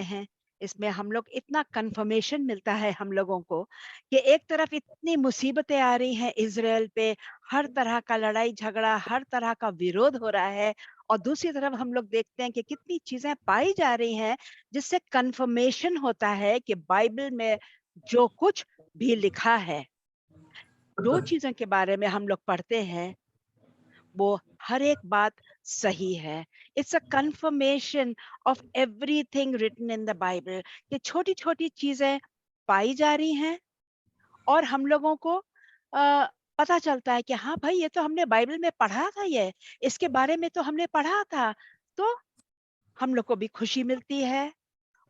हैं। इसमें हम लोग इतना कंफर्मेशन मिलता है हम लोगों को कि एक तरफ इतनी मुसीबतें आ रही हैं इज़राइल पे, हर तरह का लड़ाई झगड़ा, हर तरह का विरोध हो रहा है, और दूसरी तरफ हम लोग देखते हैं कि कितनी चीजें पाई जा रही हैं जिससे कंफर्मेशन होता है कि बाइबल में जो कुछ भी लिखा है, जो चीजों के बारे में हम लोग पढ़ते हैं, वो हर एक बात सही है। It's a confirmation of everything written in the Bible, कि छोटी छोटी चीजें पाई जा रही हैं और हम लोगों को पता चलता है कि हाँ भाई, ये तो हमने बाइबल में पढ़ा था, ये इसके बारे में तो हमने पढ़ा था। तो हम लोग को भी खुशी मिलती है,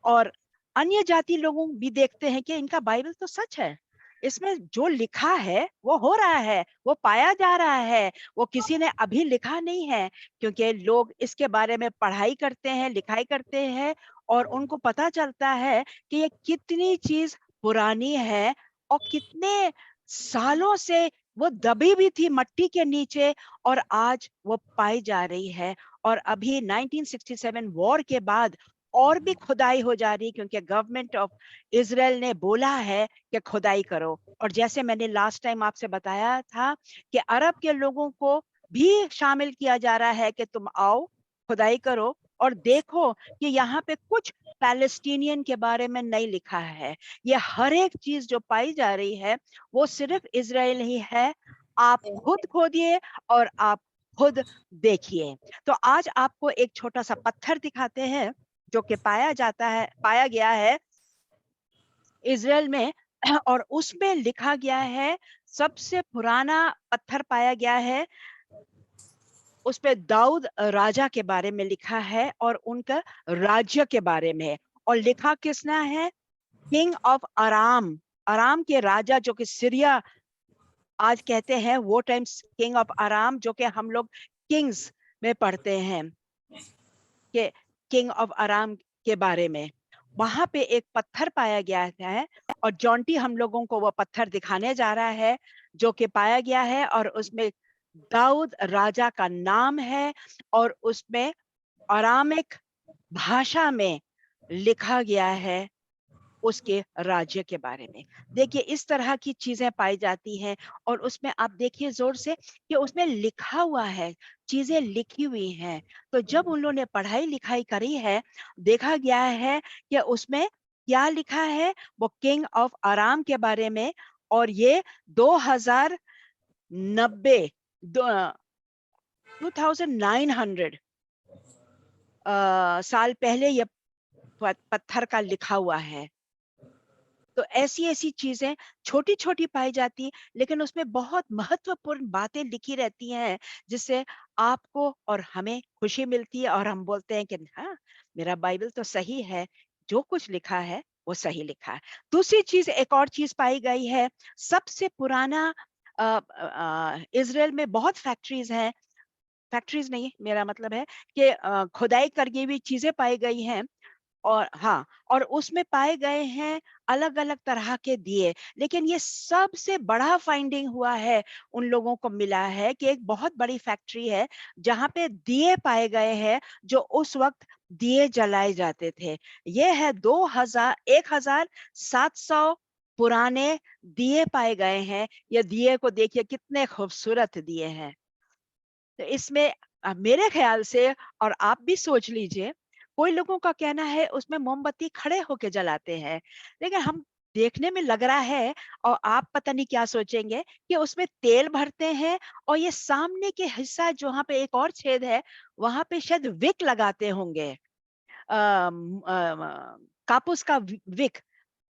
और अन्य जाति लोगों भी देखते हैं कि इनका बाइबल तो सच है, इसमें जो लिखा है वो हो रहा है, वो पाया जा रहा है, वो किसी ने अभी लिखा नहीं है। क्योंकि लोग इसके बारे में पढ़ाई करते हैं, लिखाई करते हैं, और उनको पता चलता है कि ये कितनी चीज पुरानी है और कितने सालों से वो दबी भी थी मट्टी के नीचे, और आज वो पाई जा रही है। और अभी 1967 वॉर के बाद और भी खुदाई हो जा रही, क्योंकि गवर्नमेंट ऑफ इजराइल ने बोला है कि खुदाई करो। और जैसे मैंने लास्ट टाइम आपसे बताया था कि अरब के लोगों को भी शामिल किया जा रहा है कि तुम आओ, खुदाई करो और देखो कि यहाँ पे कुछ पैलेस्टीनियन के बारे में नहीं लिखा है। ये हर एक चीज जो पाई जा रही है वो सिर्फ इजराइल ही है। आप खुद खोदिए और आप खुद देखिए। तो आज आपको एक छोटा सा पत्थर दिखाते हैं जो कि पाया गया है इजराइल में, और उसमें लिखा गया है, सबसे पुराना पत्थर पाया गया है, उस पे दाऊद राजा के बारे में लिखा है और उनका राज्य के बारे में। और लिखा किसने है? किंग ऑफ अराम, अराम के राजा, जो कि सीरिया आज कहते हैं, वो टाइम्स किंग ऑफ अराम, जो कि हम लोग किंग्स में पढ़ते हैं कि किंग ऑफ अराम के बारे में। वहां पे एक पत्थर पाया गया है, और जॉन्टी हम लोगों को वो पत्थर दिखाने जा रहा है जो कि पाया गया है, और उसमें दाऊद राजा का नाम है, और उसमें अरामिक भाषा में लिखा गया है उसके राज्य के बारे में। देखिए, इस तरह की चीजें पाई जाती हैं, और उसमें आप देखिए जोर से कि उसमें लिखा हुआ है, चीजें लिखी हुई हैं। तो जब उन लोगों ने पढ़ाई लिखाई करी है, देखा गया है कि उसमें क्या लिखा है, वो किंग ऑफ आराम के बारे में। और ये 2090 2900 साल पहले ये पत्थर का लिखा हुआ है। तो ऐसी ऐसी चीजें छोटी छोटी पाई जाती है, लेकिन उसमें बहुत महत्वपूर्ण बातें लिखी रहती हैं, जिससे आपको और हमें खुशी मिलती है, और हम बोलते हैं कि हाँ, मेरा बाइबल तो सही है, जो कुछ लिखा है वो सही लिखा है। दूसरी चीज, एक और चीज पाई गई है, सबसे पुराना इजराइल में बहुत फैक्ट्रीज हैं, फैक्ट्रीज नहीं, मेरा मतलब है कि खुदाई करके हुई चीजें पाई गई हैं। और हाँ, और उसमें पाए गए हैं अलग अलग तरह के दिए। लेकिन ये सबसे बड़ा फाइंडिंग हुआ है, उन लोगों को मिला है कि एक बहुत बड़ी फैक्ट्री है जहां पे दिए पाए गए हैं, जो उस वक्त दिए जलाए जाते थे। ये है 1700 पुराने दिए पाए गए हैं। ये दिए को देखिए, कितने खूबसूरत दिए हैं। तो इसमें मेरे ख्याल से, और आप भी सोच लीजिए, कोई लोगों का कहना है उसमें मोमबत्ती खड़े होके जलाते हैं, लेकिन हम देखने में लग रहा है, और आप पता नहीं क्या सोचेंगे, कि उसमें तेल भरते हैं, और ये सामने के हिस्सा जहाँ पे एक और छेद है, वहां पे शायद विक लगाते होंगे, कापूस का विक,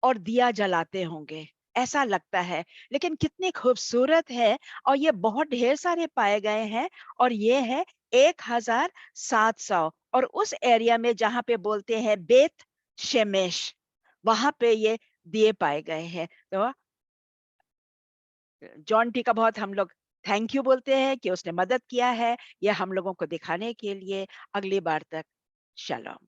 और दिया जलाते होंगे, ऐसा लगता है। लेकिन कितनी खूबसूरत है, और ये बहुत ढेर सारे पाए गए हैं, और ये है 1700। और उस एरिया में जहां पे बोलते हैं बेत शेमेश, वहां पे ये दिए पाए गए हैं। तो जॉन टी का बहुत हम लोग थैंक यू बोलते हैं कि उसने मदद किया है ये हम लोगों को दिखाने के लिए। अगली बार तक, शालोम।